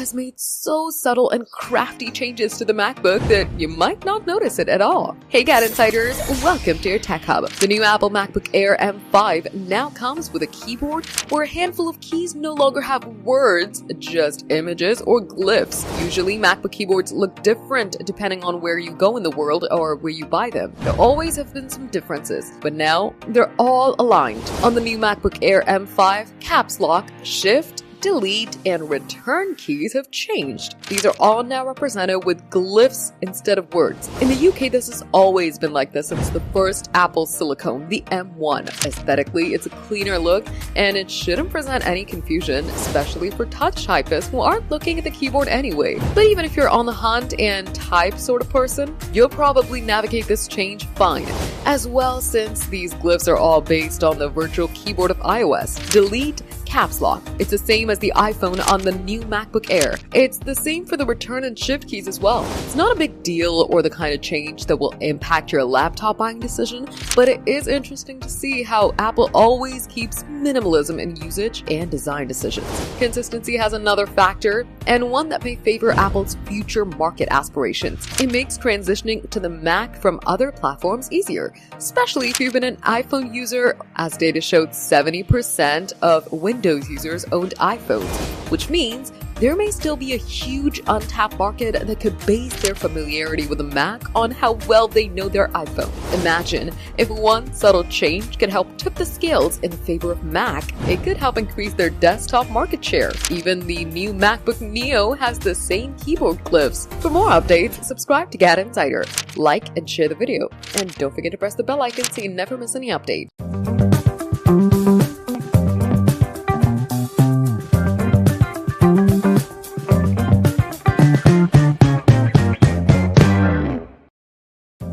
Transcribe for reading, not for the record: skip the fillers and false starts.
has made so subtle and crafty changes to the MacBook that you might not notice it at all. Hey GadInsiders, welcome to your Tech Hub. The new Apple MacBook Air M5 now comes with a keyboard where a handful of keys no longer have words, just images or glyphs. Usually MacBook keyboards look different depending on where you go in the world or where you buy them. There always have been some differences, but now they're all aligned. On the new MacBook Air M5, caps lock, shift, delete, and return keys have changed. These are all now represented with glyphs instead of words. In the UK, this has always been like this since the first Apple silicone, the M1. Aesthetically, it's a cleaner look, and it shouldn't present any confusion, especially for touch typists who aren't looking at the keyboard anyway. But even if you're on the hunt and type sort of person, you'll probably navigate this change fine. As well, since these glyphs are all based on the virtual keyboard of iOS. Delete, caps lock. It's the same as the iPhone on the new MacBook Air. It's the same for the return and shift keys as well. It's not a big deal or the kind of change that will impact your laptop buying decision, but it is interesting to see how Apple always keeps minimalism in usage and design decisions. Consistency has another factor, and one that may favor Apple's future market aspirations. It makes transitioning to the Mac from other platforms easier, especially if you've been an iPhone user. As data showed, 70% of Windows users owned iPhones, which means there may still be a huge untapped market that could base their familiarity with a Mac on how well they know their iPhone. Imagine if one subtle change could help tip the scales in favor of Mac. It could help increase their desktop market share. Even the new MacBook Neo has the same keyboard glyphs. For more updates, subscribe to GadInsider, like and share the video, and don't forget to press the bell icon so you never miss any update.